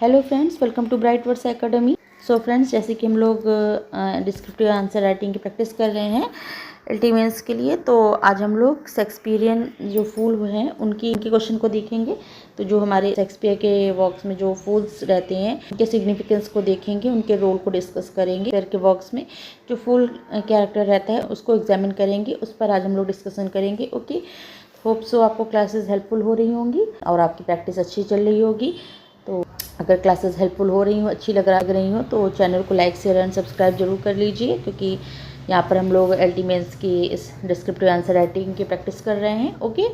Hello friends, welcome to bright words academy. So friends, जैसे कि हम लोग डिस्क्रिप्टिव आंसर राइटिंग की प्रैक्टिस कर रहे हैं एल्टीमेंस के लिए, तो आज हम लोग शेक्सपियरियन जो फूल हैं उनके क्वेश्चन को देखेंगे। तो जो हमारे शेक्सपियर के वर्क्स में जो फूल्स रहते हैं उनके सिग्निफिकेंस को देखेंगे, उनके रोल को डिस्कस करेंगे। शेक्सपियर के वर्क्स में जो फूल कैरेक्टर रहता है उसको एग्जामिन करेंगे, उस पर आज हम लोग डिस्कशन करेंगे। ओके, होप सो आपको क्लासेस हेल्पफुल हो रही होंगी और आपकी प्रैक्टिस अच्छी चल रही होगी। तो अगर क्लासेस हेल्पफुल हो रही हो, अच्छी लग रही हो, तो चैनल को लाइक शेयर एंड सब्सक्राइब जरूर कर लीजिए, क्योंकि यहाँ पर हम लोग एल्टीमेंस की इस डिस्क्रिप्टिव आंसर राइटिंग की प्रैक्टिस कर रहे हैं। ओके,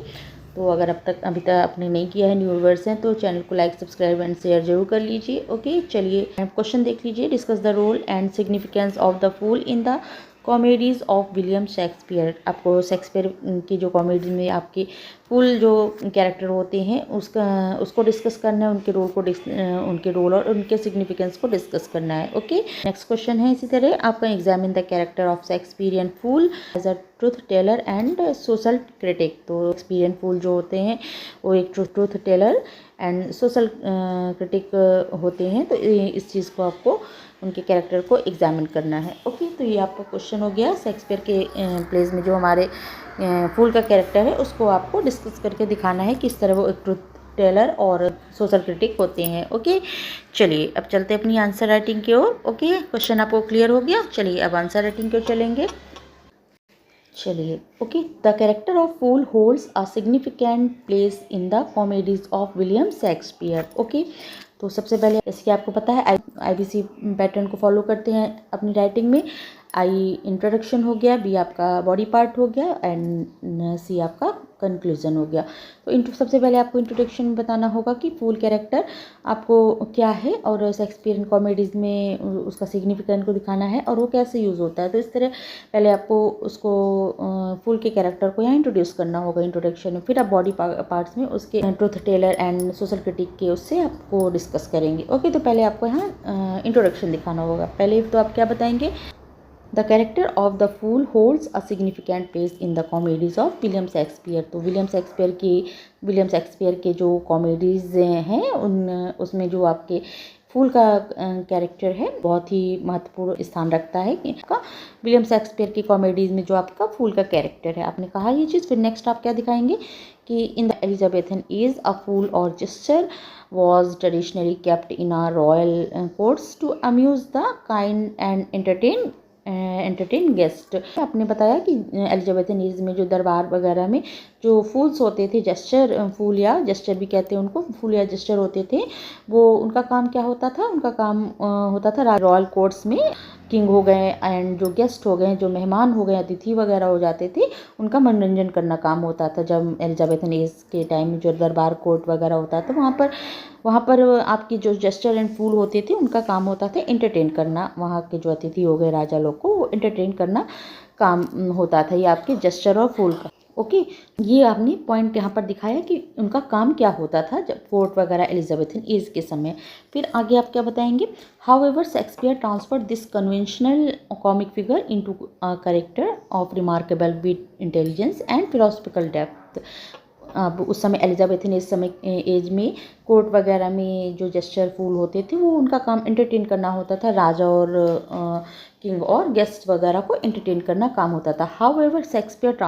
तो अगर अभी तक आपने नहीं किया है, न्यू व्यूअर्स हैं, तो चैनल को लाइक सब्सक्राइब एंड शेयर जरूर कर लीजिए। ओके, चलिए क्वेश्चन देख लीजिए। Discuss the role and significance of the fool in the comedies of William Shakespeare. आपको शेक्सपियर की जो कॉमेडी में आपके फुल जो कैरेक्टर होते हैं उसको डिस्कस करना है, उनके रोल और उनके सिग्निफिकेंस को डिस्कस करना है। ओके, नेक्स्ट क्वेश्चन है इसी तरह आपका, examine the character of Shakespearean fool as a truth teller and social critic. तो शेक्सपियरियन फूल जो होते हैं वो एक truth teller and social critic होते हैं। तो इस चीज़ को आपको उनके कैरेक्टर को एग्जामिन करना है। ओके, तो ये आपका क्वेश्चन हो गया। शेक्सपियर के प्लेज में जो हमारे फूल का कैरेक्टर है उसको आपको डिस्कस करके दिखाना है किस तरह वो एक ट्रूथ टेलर और सोशल क्रिटिक होते हैं। ओके, चलिए अब चलते हैं अपनी आंसर राइटिंग की ओर। ओके, क्वेश्चन आपको क्लियर हो गया। चलिए अब आंसर राइटिंग की ओर चलेंगे। चलिए, okay, the character of fool holds a significant place in the comedies of William Shakespeare. Okay, तो सबसे पहले जैसे कि आपको पता है IBC पैटर्न को फॉलो करते हैं अपनी राइटिंग में। आई इंट्रोडक्शन हो गया, बी आपका बॉडी पार्ट हो गया एंड सी आपका कंक्लूजन हो गया। तो सबसे पहले आपको इंट्रोडक्शन में बताना होगा कि फूल कैरेक्टर आपको क्या है और शेक्सपियरियन कॉमेडीज़ में उसका सिग्निफिकेंट को दिखाना है और वो कैसे यूज़ होता है। तो इस तरह पहले आपको उसको फूल के कैरेक्टर को यहाँ इंट्रोड्यूस करना होगा इंट्रोडक्शन में, फिर आप बॉडी पार्ट्स में उसके truth teller and social critic के उससे आपको डिस्कस करेंगे। ओके, तो पहले आपको यहाँ इंट्रोडक्शन दिखाना होगा। पहले तो आप क्या बताएंगे, the character of the fool holds a significant place in the comedies of William Shakespeare. तो विलियम शेक्सपियर के जो कॉमेडीज़ हैं उसमें जो आपके फूल का कैरेक्टर है बहुत ही महत्वपूर्ण स्थान रखता है। आपका विलियम शेक्सपियर की कॉमेडीज़ में जो आपका फूल का कैरेक्टर है, आपने कहा ये चीज़। फिर नेक्स्ट आप क्या दिखाएंगे कि in the Elizabethan age a fool और gesture was traditionally kept in a royal courts to amuse the kind and entertain guest. आपने बताया कि एलिजाबेथन एज में जो दरबार वगैरह में जो फूल्स होते थे, जेस्चर फूल या जेस्चर भी कहते हैं उनको, फूल या जेस्चर होते थे, वो उनका काम क्या होता था, उनका काम होता था रॉयल कोर्ट्स में किंग हो गए एंड जो गेस्ट हो गए, जो मेहमान हो गए, अतिथि वगैरह हो जाते थे, उनका मनोरंजन करना काम होता था। जब एलिजाबेथन एज के टाइम में जो दरबार कोर्ट वगैरह होता था वहाँ पर आपकी जो जेस्चर एंड फूल होते थे उनका काम होता था एंटरटेन करना। वहाँ के जो अतिथि हो गए, राजा लोग को, वो एंटरटेन करना काम होता था ये आपके जेस्चर और फूल का। ओके, ये आपने पॉइंट यहाँ पर दिखाया कि उनका काम क्या होता था जब कोर्ट वगैरह एलिजाबेथन एज के समय। फिर आगे आप क्या बताएंगे, however Shakespeare transferred this conventional comic figure into a character of remarkable wit, intelligence and philosophical depth. अब उस समय एलिजाबेथन एज में कोर्ट वगैरह में जो जेस्चर फूल होते थे वो उनका काम एंटरटेन करना होता था, राजा और किंग और गेस्ट वगैरह को एंटरटेन करना काम होता था। हाउएवर शेक्सपियर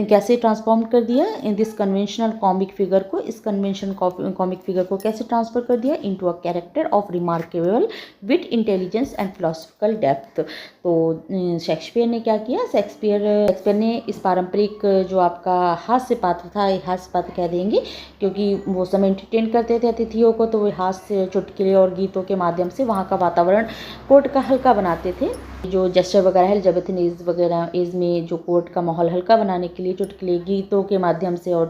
कैसे ट्रांसफॉर्म कर दिया in this conventional comic figure को, इस कन्वेंशनल कॉमिक फिगर को कैसे ट्रांसफर कर दिया into a character of remarkable wit, intelligence and philosophical depth. तो शेक्सपियर ने क्या किया, शेक्सपियर ने इस पारंपरिक जो आपका हास्य पात्र था, हास्य पात्र कह देंगे क्योंकि वो समय एंटरटेन करते थे अतिथियों को, तो वो हास्य, चुटकुले और गीतों के माध्यम से वहाँ का वातावरण कोर्ट का हल्का बनाते थे। जो जेस्चर वगैरह है एलिजाबेथन एज में जो कोर्ट का माहौल हल्का बनाने के लिए चुटकुले, गीतों के माध्यम से और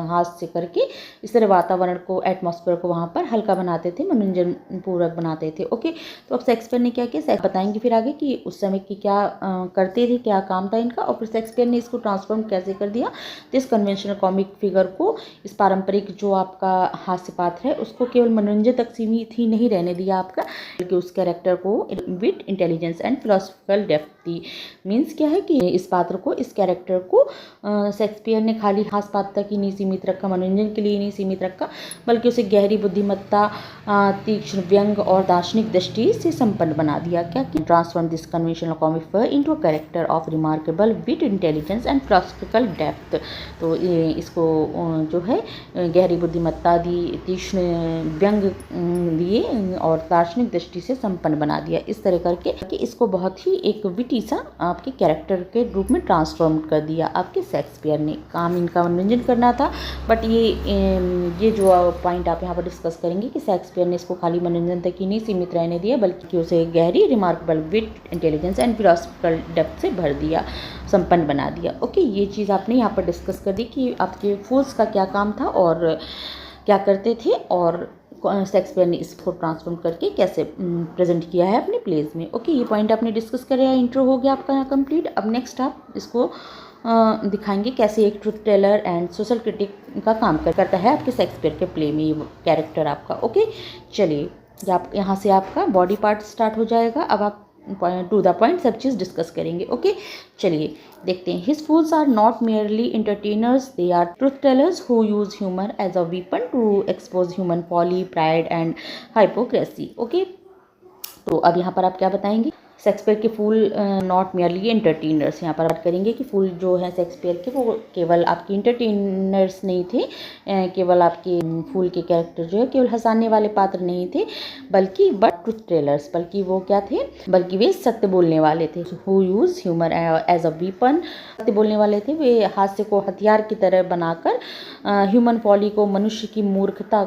हास्य करके इस तरह वातावरण को, एटमॉस्फेयर को वहाँ पर हल्का बनाते थे, मनोरंजन पूर्वक बनाते थे। ओके, तो अब शेक्सपियर ने क्या किया, बताएंगे फिर आगे कि उस समय की क्या करते थे, क्या काम था इनका, और फिर शेक्सपियर ने इसको ट्रांसफॉर्म कैसे कर दिया। इस कन्वेंशनल कॉमिक फिगर को, इस पारंपरिक जो आपका हास्य पात्र है उसको केवल मनोरंजन तक सीमित ही नहीं रहने दिया आपका, बल्कि उस कैरेक्टर को wit, intelligence and philosophical depth दी। मीन्स क्या है कि इस पात्र को, इस कैरेक्टर को शेक्सपियर ने खाली हास्य बात तक ही नहीं सीमित रखा, मनोरंजन के लिए नहीं सीमित रखा, बल्कि उसे गहरी बुद्धिमत्ता, तीक्ष्ण व्यंग और दार्शनिक दृष्टि से संपन्न बना दिया। क्या कि transform this conventional comic figure into a character of remarkable wit, intelligence and philosophical depth. तो इसको जो है गहरी बुद्धिमत्ता दी, तीक्ष्ण व्यंग दिए और दार्शनिक दृष्टि से संपन्न बना दिया। इस तरह करके कि इसको बहुत ही एक विटी सा आपके कैरेक्टर के रूप में ट्रांसफॉर्म कर दिया आपके शेक्सपियर ने। काम इनका मनोरंजन करना था, बट ये जो पॉइंट आप यहाँ पर डिस्कस करेंगे कि शेक्सपियर ने इसको खाली मनोरंजन तक ही नहीं सीमित रहने दिया, बल्कि उसे गहरी, remarkable wit, intelligence and philosophical depth से भर दिया, संपन्न बना दिया। ओके, ये चीज़ आपने यहाँ पर डिस्कस कर दी कि आपके फूल्स का क्या काम था और क्या करते थे, और शेक्सपियर ने इसको ट्रांसफॉर्म करके कैसे प्रेजेंट किया है अपने प्लेज में। ओके, ये पॉइंट आपने डिस्कस करा, इंट्रो हो गया आपका यहाँ कंप्लीट। अब नेक्स्ट आप इसको दिखाएंगे कैसे एक truth teller and social critic का काम करता है आपके शेक्सपियर के प्ले में ये कैरेक्टर आपका। ओके, चलिए आप यहाँ से आपका बॉडी पार्ट स्टार्ट हो जाएगा। अब आप टू द पॉइंट सब चीज़ डिस्कस करेंगे। ओके, चलिए देखते हैं। His fools are not merely entertainers, they are truth tellers who use humour as a weapon to expose human folly, pride and hypocrisy. Okay, तो अब यहाँ पर आप क्या बताएंगे? शेक्सपियर के फूल नॉट मेयरली एंटरटेनर्स, यहाँ पर बात करेंगे कि फूल जो है शेक्सपियर के वो केवल आपके इंटरटेनर्स नहीं थे, केवल आपके फूल के कैरेक्टर जो है केवल हंसाने वाले पात्र नहीं थे, बल्कि ट्रुथ टेलर्स, बल्कि वो क्या थे, बल्कि वे सत्य बोलने वाले थे। Who use humour as a weapon, सत्य बोलने वाले थे, वे हास्य को हथियार की तरह बनाकर ह्यूमन फॉली को, मनुष्य की मूर्खता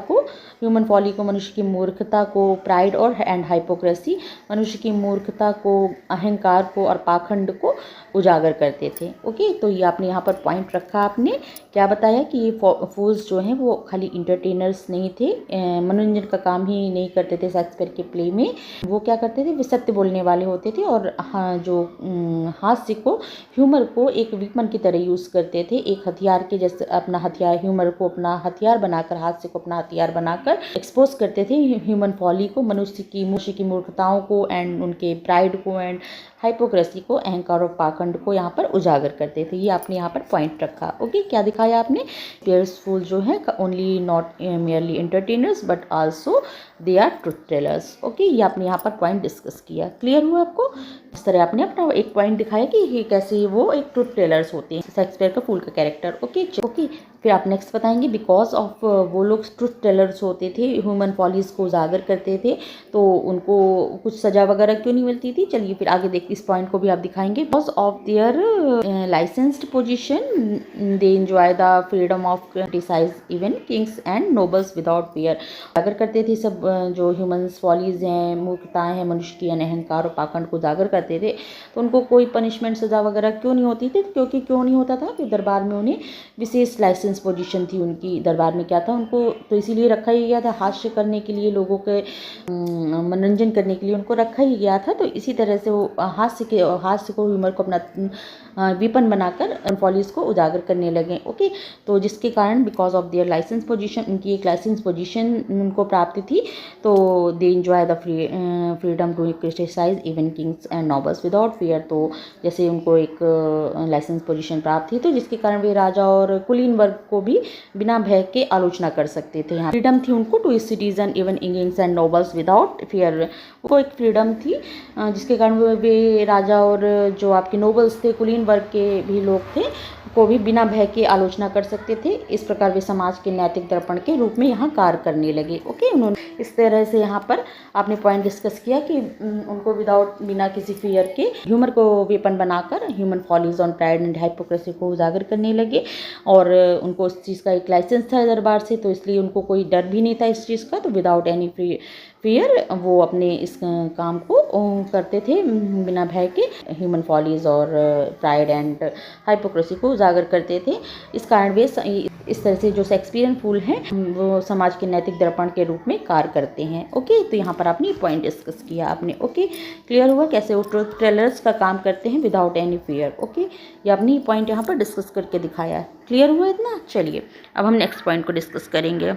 को, प्राइड और एंड हाइपोक्रेसी, मनुष्य की मूर्खता को, अहंकार को और पाखंड को उजागर करते थे। ओके, तो ये आपने यहाँ पर पॉइंट रखा, आपने क्या बताया कि ये फूल्स जो हैं वो खाली इंटरटेनर्स नहीं थे, मनोरंजन का काम ही नहीं करते थे शेक्सपियर के प्ले में, वो क्या करते थे, वे सत्य बोलने वाले होते थे और हाँ, जो हास्य को, ह्यूमर को एक वीपन की तरह यूज़ करते थे, एक हथियार के जैसे अपना हथियार, ह्यूमर को अपना हथियार बनाकर, हास्य को अपना हथियार बनाकर एक्सपोज करते थे ह्यूमन फॉली को, मनुष्य की मूर्खताओं को एंड उनके प्राइड को एंड हाइपोक्रेसी को, अहंकार और पाखंड को यहाँ पर उजागर करते थे। ये आपने यहाँ पर पॉइंट रखा। ओके, क्या दिखाया आपने? शेक्सपियर्स फूल जो है only not merely entertainers but also they are truth tellers. Okay, ये आपने यहाँ पर पॉइंट डिस्कस किया। क्लियर हुआ आपको? इस तरह आपने अपना एक पॉइंट दिखाया कि ये कैसे वो एक ट्रुथ टेलर्स होते हैं, शेक्सपियर का फूल का कैरेक्टर। ओके, फिर आप नेक्स्ट बताएंगे बिकॉज ऑफ वो लोग ट्रुथ टेलर्स होते थे, ह्यूमन फॉलीज को उजागर करते थे, तो उनको कुछ सजा वगैरह क्यों नहीं मिलती थी? चलिए फिर आगे देखते, इस पॉइंट को भी आप दिखाएंगे। Because of their licensed position they enjoy the freedom of criticise even kings and nobles without fear. उजागर करते थे सब जो ह्यूमन्स फॉलीज हैं, मूर्खताएं हैं, मनुष्य की अहंकार और पाखंड को उजागर करते थे, तो उनको कोई पनिशमेंट सजा वगैरह क्यों नहीं होती थी? क्योंकि क्यों नहीं होता था कि दरबार में उन्हें विशेष लाइसेंस पोजीशन थी, उनकी दरबार में क्या था, उनको तो इसीलिए रखा ही गया था, हास्य करने के लिए, लोगों के मनोरंजन करने के लिए उनको रखा ही गया था। तो इसी तरह से वो हास्य को, ह्यूमर को अपना वीपन बनाकर फॉलीज को उजागर करने लगे। ओके, तो जिसके कारण because of their licence position, उनकी एक लाइसेंस पोजीशन उनको प्राप्त थी, तो they enjoy the freedom to criticise even kings and nobles without fear. तो जैसे उनको एक लाइसेंस पोजीशन प्राप्त थी, तो जिसके कारण वे राजा और कुलीन वर्ग को भी बिना भय के आलोचना कर सकते थे। यहाँ फ्रीडम थी उनको to citizen even kings and nobles without fear, वो एक फ्रीडम थी जिसके कारण वे राजा और जो आपके नोबल्स थे, कुलीन वर्ग के भी लोग थे, को भी बिना भय के आलोचना कर सकते थे। इस प्रकार वे समाज के नैतिक दर्पण के रूप में यहाँ कार्य करने लगे। ओके, उन्होंने इस तरह से यहाँ पर आपने पॉइंट डिस्कस किया कि उनको बिना किसी फियर के ह्यूमर को वेपन बनाकर human follies on pride and hypocrisy को उजागर करने लगे, और उनको उस चीज़ का एक लाइसेंस था दरबार से, तो इसलिए उनको कोई डर भी नहीं था इस चीज़ का। तो विदाउट एनी फियर वो अपने इस काम को करते थे बिना भय के, ह्यूमन फॉलीज और प्राइड एंड हाइपोक्रेसी को उजागर करते थे। इस कारण वे इस तरह से जो शेक्सपियरियन फूल हैं वो समाज के नैतिक दर्पण के रूप में कार्य करते हैं। ओके, तो यहाँ पर आपने पॉइंट डिस्कस किया आपने। ओके, क्लियर हुआ कैसे वो ट्रुथ टेलर्स का काम करते हैं विदाउट एनी फियर। ओके, ये आपने पॉइंट यहाँ पर डिस्कस करके दिखाया है। क्लियर हुआ इतना? चलिए अब हम नेक्स्ट पॉइंट को डिस्कस करेंगे।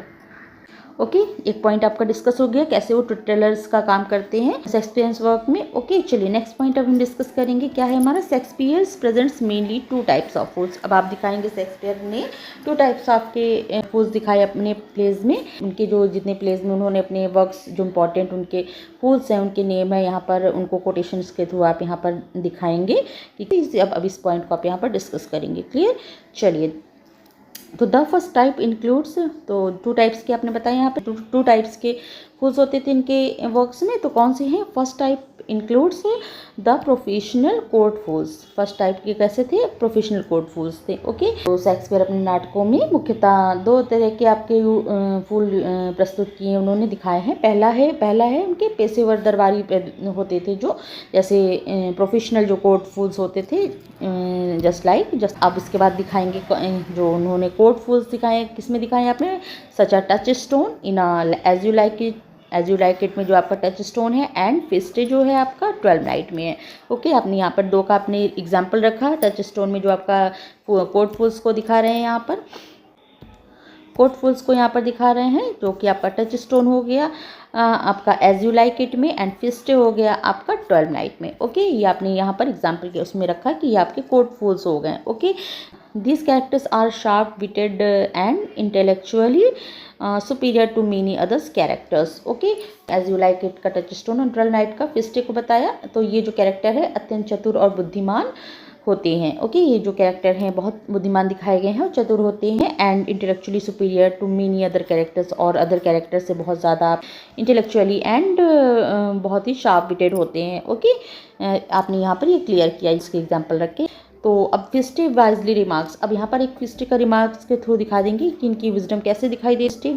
ओके, एक पॉइंट आपका डिस्कस हो गया कैसे वो ट्रुथ टेलर्स का काम करते हैं शेक्सपियर्स वर्क में। ओके, चलिए नेक्स्ट पॉइंट अब हम डिस्कस करेंगे क्या है हमारा, Shakespeare's presents mainly 2 types of fools. अब आप दिखाएंगे शेक्सपियर ने 2 टाइप्स ऑफ के फूल्स दिखाए अपने प्लेज में, उनके जो जितने प्लेज में उन्होंने अपने वर्क्स जो इंपॉर्टेंट उनके फूल्स हैं उनके नेम है यहाँ पर, उनको कोटेशंस के थ्रू आप यहाँ पर दिखाएंगे। ठीक है, अब इस पॉइंट को आप यहाँ पर डिस्कस करेंगे। क्लियर, चलिए तो द फर्स्ट टाइप इंक्लूड्स, तो 2 टाइप्स के आपने बताया यहाँ पे 2 टाइप्स के फूल्स होते थे इनके वर्क्स में, तो कौन से हैं। First type includes the professional court fools. First type के कैसे थे, प्रोफेशनल कोर्ट फूल्स थे। ओके, तो शेक्सपियर अपने नाटकों में मुख्यतः 2 तरह के आपके फूल प्रस्तुत किए उन्होंने, दिखाए हैं। पहला है उनके पेशेवर दरबारी होते थे जो, जैसे प्रोफेशनल जो कोर्ट फूल्स होते थे जस्ट अब इसके बाद दिखाएंगे जो उन्होंने कोर्ट फूल्स दिखाए, किसमें दिखाए आपने, such a Touchstone in As You Like It में जो आपका टच स्टोन है, एंड फिस्टे जो है आपका 12 नाइट में है। ओके, आपने यहाँ पर 2 का आपने एग्जाम्पल रखा, टच स्टोन में जो आपका कोर्ट फूल्स को दिखा रहे हैं, यहाँ पर कोर्ट फूल्स को यहाँ पर दिखा रहे हैं जो कि आपका टच स्टोन हो गया आपका एज यू लाइक इट में, एंड फिस्टे हो गया आपका 12 नाइट में। ओके, ये आपने यहाँ पर एग्जाम्पल के उसमें रखा कि ये आपके कोर्ट फूल्स हो गए। Okay, these characters are sharp witted and intellectually superior to many others characters. Okay, as you like it का टच स्टोन और 12 नाइट का फिस्टे को बताया, तो ये जो कैरेक्टर है अत्यंत चतुर और बुद्धिमान होते हैं। ओके, ये जो कैरेक्टर हैं बहुत बुद्धिमान दिखाए गए हैं और चतुर होते हैं, and intellectually superior to many other characters, और अदर कैरेक्टर्स से बहुत ज़्यादा इंटेलेक्चुअली एंड बहुत ही शार्प विटेड होते हैं। ओके, आपने यहाँ पर ये क्लियर किया इसके एग्जाम्पल रख के। तो अब फिस्टे वाइजली रिमार्क्स, अब यहाँ पर एक फिस्टे का रिमार्क्स के थ्रू दिखा देंगे कि इनकी विजडम कैसे दिखाई दे। फिस्टे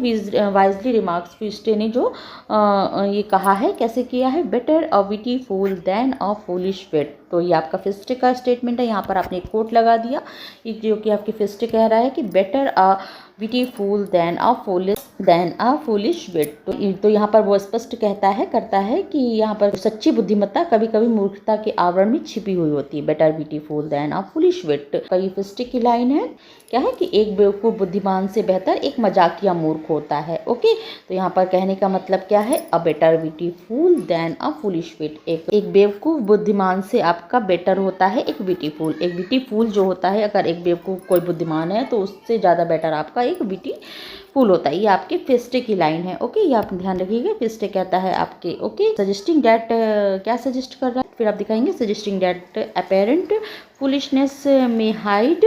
वाइजली रिमार्क्स, फिस्टे ने जो ये कहा है कैसे किया है, better a witty fool than a foolish विट। तो ये आपका फिस्टे का स्टेटमेंट है, यहाँ पर आपने एक कोट लगा दिया जो कि आपकी फिस्टे कह रहा है कि better a witty fool than a foolish विट। तो यहाँ पर वो स्पष्ट करता है कि यहाँ पर सच्ची बुद्धिमत्ता कभी कभी मूर्खता के आवरण में छिपी हुई होती है। Better witty fool than a foolish विट का ये फिस्टे की लाइन है, क्या है कि एक बेवकूफ़ बुद्धिमान से बेहतर एक मजाकिया मूर्ख होता है। ओके, तो यहाँ पर कहने का मतलब क्या है, a better witty fool than a foolish wit, एक बेवकूफ़ बुद्धिमान से आपका बेटर होता है एक विटी फूल। एक विटी फूल जो होता है, अगर एक बेवकूफ़ कोई बुद्धिमान है तो उससे ज़्यादा बेटर आपका एक विटी फूल होता है। ये आपके फिस्टे की लाइन है। ओके, ये आप ध्यान रखिएगा, फिस्टे कहता है आपके। ओके, सजेस्टिंग डैट, क्या सजेस्ट कर रहा है, फिर आप दिखाएंगे सजेस्टिंग डैट अपेरेंट फूलिशनेस में हाइड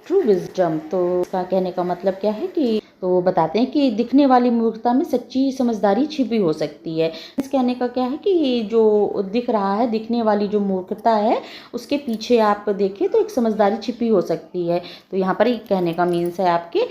ट्रू विजडम। तो इसका कहने का मतलब क्या है कि, तो बताते हैं कि दिखने वाली मूर्खता में सच्ची समझदारी छिपी हो सकती है। इस कहने का क्या है कि जो दिख रहा है, दिखने वाली जो मूर्खता है उसके पीछे आप देखें तो एक समझदारी छिपी हो सकती है। तो यहाँ पर एक कहने का मीन्स है आपके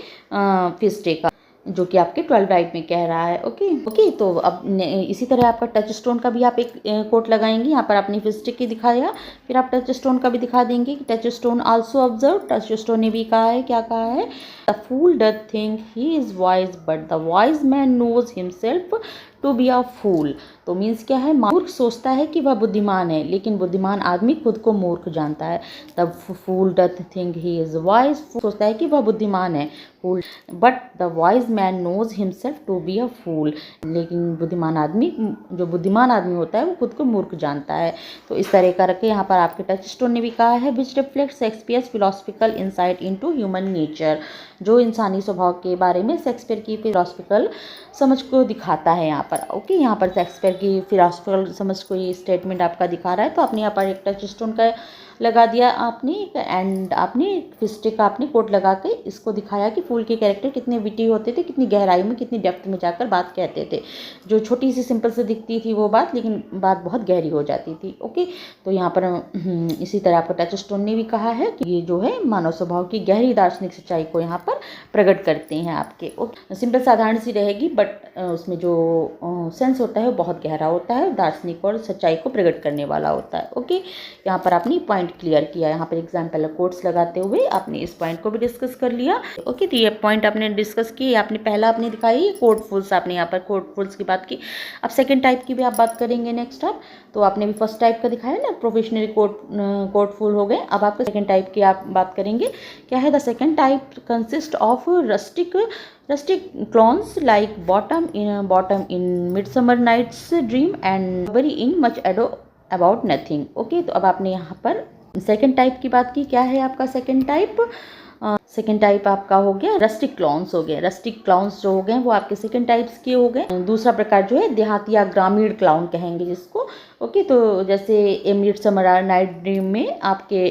फिस्टे का, जो कि आपके 12 राइट में कह रहा है। ओके, तो अब इसी तरह आपका टच स्टोन का भी आप एक कोट लगाएंगे। यहाँ पर आपने फिस्टे की दिखाया, फिर आप टच स्टोन का भी दिखा देंगे कि Touchstone also observe, Touchstone ने भी कहा है, क्या कहा है, the fool doth think he is wise but the wise man knows himself to be a fool. तो मीन्स क्या है, मूर्ख सोचता है कि वह बुद्धिमान है लेकिन बुद्धिमान आदमी खुद को मूर्ख जानता है। The fool doth think he is wise, सोचता है कि वह बुद्धिमान है, fool, but the wise man knows himself to be a fool, लेकिन बुद्धिमान आदमी, जो बुद्धिमान आदमी होता है वो खुद को मूर्ख जानता है। तो इस तरह का रखे यहाँ पर आपके टच स्टोन ने भी कहा है, which reflect Shakespeare's philosophical insight into human nature, जो इंसानी स्वभाव के बारे में शेक्सपियर की फिलोसफिकल समझ को दिखाता है यहाँ पर। ओके, यहाँ पर शेक्सपियर की फिलोसफिकल समझ को ये स्टेटमेंट आपका दिखा रहा है। तो आपने यहाँ पर एक टच स्टोन का लगा दिया आपने, एंड आपने फिस्टे का आपने कोट लगा के इसको दिखाया कि फूल के कैरेक्टर कितने विटी होते थे, कितनी गहराई में, कितनी डेप्थ में जाकर बात कहते थे। जो छोटी सी सिंपल से दिखती थी वो बात, लेकिन बात बहुत गहरी हो जाती थी। ओके, तो यहाँ पर इसी तरह आपका टच स्टोन ने भी कहा है कि ये जो है मानव स्वभाव की गहरी दार्शनिक सच्चाई को यहाँ पर प्रकट करते हैं आपके। सिंपल साधारण सी रहेगी, बट उसमें जो सेंस होता है वो बहुत गहरा होता है, दार्शनिक और सच्चाई को प्रकट करने वाला होता है। ओके, यहाँ पर आपने पॉइंट पॉइंट क्लियर किया। यहाँ पर एग्जाम्पल कोट्स लगाते हुए आपने इस पॉइंट को भी डिस्कस कर लिया। ओके, तो ये पॉइंट आपने डिस्कस किए। आपने पहला आपने दिखाई कोटफुल्स, आपने यहाँ पर कोटफुल्स की बात की। अब सेकेंड टाइप की भी आप बात करेंगे नेक्स्ट आप। तो आपने भी फर्स्ट टाइप का दिखाया ना, प्रोफेशनली कोटफुल हो गए। अब आपको सेकेंड टाइप की आप बात करेंगे। क्या है? The second type consist of rustic clowns like bottom in Midsummer Night's Dream and very in Much Ado About Nothing। Okay, तो अब आपने यहाँ पर सेकेंड टाइप की बात की। क्या है आपका सेकेंड टाइप? सेकेंड टाइप आपका हो गया रस्टिक क्लाउन्स हो गए। रस्टिक क्लाउन्स जो हो गए वो आपके सेकेंड टाइप्स के हो गए। दूसरा प्रकार जो है देहाती या ग्रामीण क्लाउन कहेंगे जिसको। ओके, तो जैसे मिडसमर नाइट ड्रीम में आपके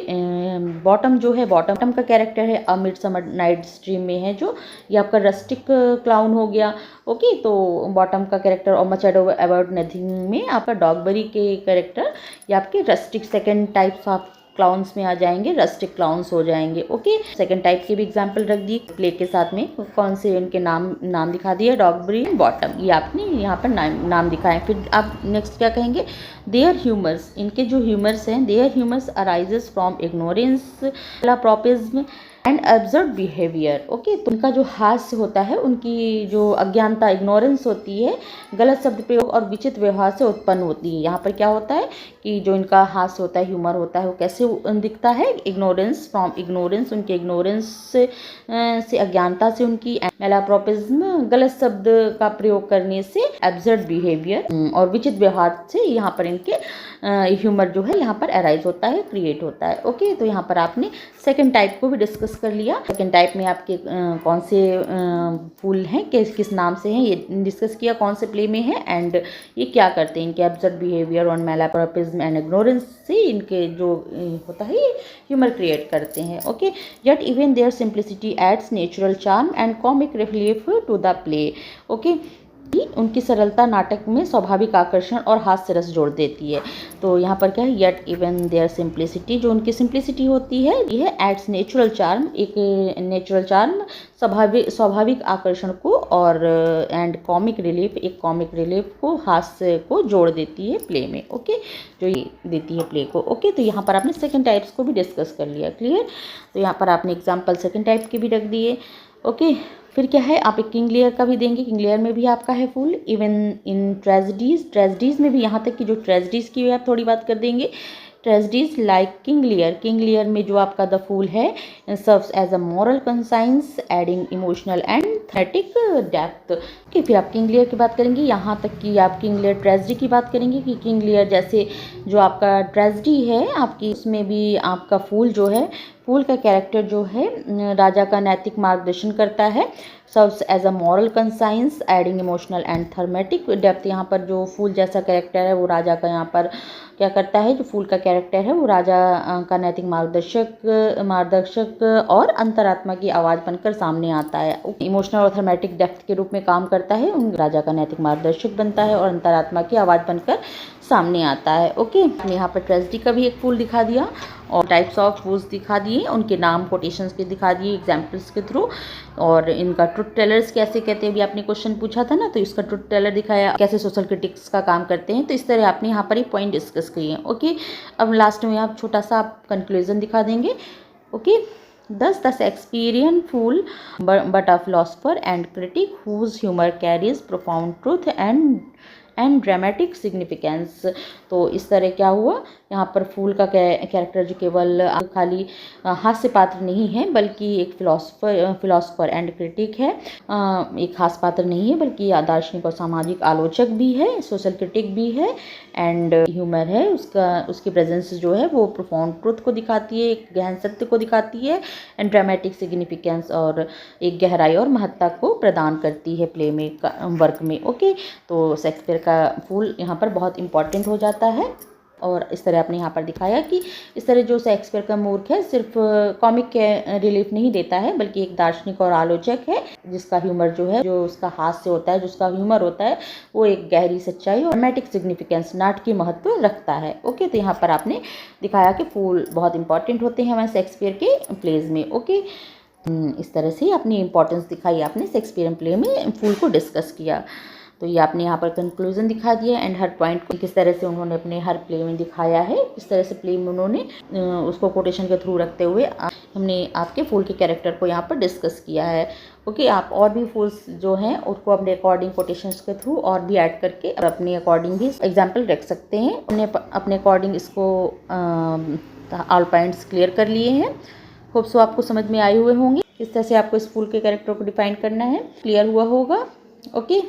बॉटम जो है, बॉटम का कैरेक्टर है अब मिडसमर नाइट ड्रीम में है जो, ये आपका रस्टिक क्लाउन हो गया। ओके, तो बॉटम का कैरेक्टर और मच एडो अबाउट नथिंग में आपका डॉगबरी के कैरेक्टर, ये आपके rustic second types of clowns में आ जाएंगे, रस्टिक क्लाउन्स हो जाएंगे। ओके, सेकंड टाइप के भी एग्जांपल रख दिए प्ले के साथ में। कौन से उनके नाम दिखा दिए? डॉगबरी, बॉटम, ये आपने यहाँ पर नाम दिखाए। फिर आप नेक्स्ट क्या कहेंगे? देयर ह्यूमर्स, इनके जो ह्यूमर्स हैं, their humours arises from ignorance, propism and absurd behaviour. Okay, तो उनका जो हास्य होता है, उनकी जो अज्ञानता, इग्नोरेंस होती है, गलत शब्द प्रयोग और विचित्र व्यवहार से उत्पन्न होती है। यहाँ पर क्या होता है कि जो इनका हास्य होता है, ह्यूमर होता है, वो कैसे दिखता है? इग्नोरेंस, फ्रॉम इग्नोरेंस, उनके इग्नोरेंस से अज्ञानता से उनकी, मेलाप्रोपिज्म गलत शब्द का प्रयोग करने से, एब्सर्ड बिहेवियर और विचित्र व्यवहार से यहाँ पर इनके ह्यूमर जो है यहाँ पर अराइज होता है, क्रिएट होता है। ओके, तो यहाँ पर आपने सेकेंड टाइप को भी डिस्कस कर लिया। सेकेंड टाइप में आपके कौन से फूल हैं, किस नाम से हैं, ये डिस्कस किया, कौन से प्ले में है एंड ये क्या करते हैं, इनके एब्सर्ड बिहेवियर और मेलाप्रोपिज्म एंड इग्नोरेंस से इनके जो होता है ये ह्यूमर क्रिएट करते हैं। Okay, yet even their simplicity adds natural charm and comic relief to the play. Okay, उनकी सरलता नाटक में स्वाभाविक आकर्षण और हास्य रस जोड़ देती है। तो यहाँ पर क्या है? येट इवन देयर सिंप्लिसिटी, जो उनकी सिंप्लिसिटी होती है ये एड्स नेचुरल चार्म, एक नेचुरल चार्म स्वाभाविक आकर्षण को, और एंड कॉमिक रिलीफ, एक कॉमिक रिलीफ को, हास्य को जोड़ देती है प्ले में। ओके, जो ये देती है प्ले को। ओके, तो यहाँ पर आपने सेकेंड टाइप्स को भी डिस्कस कर लिया। क्लियर? तो यहाँ पर आपने एग्जाम्पल सेकेंड टाइप के भी रख दिए। ओके, फिर क्या है? आप एक किंग लियर का भी देंगे। किंग लियर में भी आपका है फूल। इवन इन ट्रेजेडीज में भी, यहाँ तक कि जो ट्रेजेडीज की आप थोड़ी बात कर देंगे। ट्रेजेडीज लाइक किंग लियर में जो आपका द फूल है serves as a moral conscience adding emotional and thematic depth. Okay, फिर आप किंग लियर की बात करेंगे। यहाँ तक कि आप किंग लियर ट्रेजेडी की बात करेंगे कि किंग लियर जैसे जो आपका ट्रेजेडी है आपकी, उसमें भी आपका फूल जो है, फूल का कैरेक्टर जो है राजा का नैतिक मार्गदर्शन करता है, serves as a moral conscience adding emotional and thematic depth. यहाँ पर जो फूल जैसा कैरेक्टर है वो राजा का यहाँ पर क्या करता है, जो फूल का कैरेक्टर है वो राजा का नैतिक मार्गदर्शक और अंतरात्मा की आवाज़ बनकर सामने आता है। इमोशनल और थर्मेटिक डेप्थ के रूप में काम करता है, राजा का नैतिक मार्गदर्शक बनता है और अंतरात्मा की आवाज़ बनकर सामने आता है। ओके, यहाँ पर ट्रेजेडी का भी एक फूल दिखा दिया और टाइप्स ऑफ फूल्स दिखा दिए, उनके नाम कोटेशंस के दिखा दिए एग्जाम्पल्स के थ्रू, और इनका ट्रुथ टेलर्स कैसे कहते हैं भी आपने क्वेश्चन पूछा था ना, तो इसका ट्रुथ टेलर दिखाया, कैसे सोशल क्रिटिक्स का काम करते हैं। तो इस तरह आपने यहाँ पर एक पॉइंट डिस्कस किए हैं। ओके, अब लास्ट में आप छोटा सा आप कंक्लूजन दिखा देंगे। Okay, Thus, the Shakespearean fool, but a philosopher and critic whose humor carries profound truth and dramatic significance। तो इस तरह क्या हुआ, यहाँ पर फूल का कैरेक्टर जो केवल खाली हास्य पात्र नहीं है बल्कि एक फिलोसोफर एंड क्रिटिक है, एक हास्य पात्र नहीं है बल्कि दार्शनिक और सामाजिक आलोचक भी है, सोशल क्रिटिक भी है एंड ह्यूमर है। उसकी प्रेजेंस जो है वो प्रोफाउंड ट्रुथ को दिखाती है, एक गहन सत्य को दिखाती है एंड ड्रामेटिक सिग्निफिकेंस और एक गहराई और महत्ता को प्रदान करती है प्ले में, वर्क में। ओके, तो शेक्सपियर का फूल यहाँ पर बहुत इंपॉर्टेंट हो जाता है। और इस तरह आपने यहाँ पर दिखाया कि इस तरह जो शेक्सपियर का मूर्ख है सिर्फ कॉमिक के रिलीफ नहीं देता है बल्कि एक दार्शनिक और आलोचक है, जिसका ह्यूमर जो है, जो उसका हास्य होता है, जो उसका ह्यूमर होता है, वो एक गहरी सच्चाई और ड्रामेटिक सिग्निफिकेंस, नाटकीय महत्व रखता है। ओके, तो यहाँ पर आपने दिखाया कि फूल बहुत इंपॉर्टेंट होते हैं हमारे शेक्सपियर के प्लेज में। ओके, इस तरह से अपनी इंपॉर्टेंस दिखाई आपने शेक्सपियर प्ले में, फूल को डिस्कस किया। तो ये आपने यहाँ पर कंक्लूजन दिखा दिया एंड हर पॉइंट को किस तरह से उन्होंने अपने हर प्ले में दिखाया है, किस तरह से प्ले में उन्होंने उसको कोटेशन के थ्रू रखते हुए हमने आपके फूल के कैरेक्टर को यहाँ पर डिस्कस किया है। ओके, आप और भी फूल्स जो हैं उसको अपने अकॉर्डिंग कोटेशंस के थ्रू और भी ऐड करके अपने अकॉर्डिंग भी एग्जाम्पल रख सकते हैं। हमने अपने अकॉर्डिंग इसको ऑल पॉइंट्स क्लियर कर लिए हैं। होप सो आपको समझ में आए हुए होंगे किस तरह से आपको इस फूल के कैरेक्टर को डिफाइन करना है, क्लियर हुआ होगा। ओके,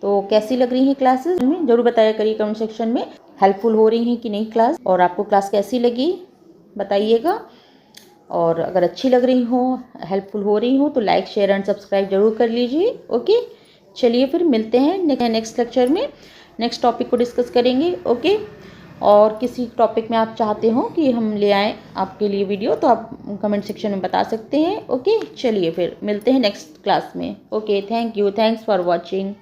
तो कैसी लग रही है क्लासेस में जरूर बताया करिए कमेंट सेक्शन में। हेल्पफुल हो रही है कि नहीं क्लास, और आपको क्लास कैसी लगी बताइएगा। और अगर अच्छी लग रही हो, हेल्पफुल हो रही हो तो लाइक शेयर एंड सब्सक्राइब जरूर कर लीजिए। ओके, चलिए फिर मिलते हैं नेक्स्ट लेक्चर में, नेक्स्ट टॉपिक को डिस्कस करेंगे। ओके, और किसी टॉपिक में आप चाहते हो कि हम ले आएँ आपके लिए वीडियो तो आप कमेंट सेक्शन में बता सकते हैं। ओके, चलिए फिर मिलते हैं नेक्स्ट क्लास में। Okay, thank you, thanks for watching.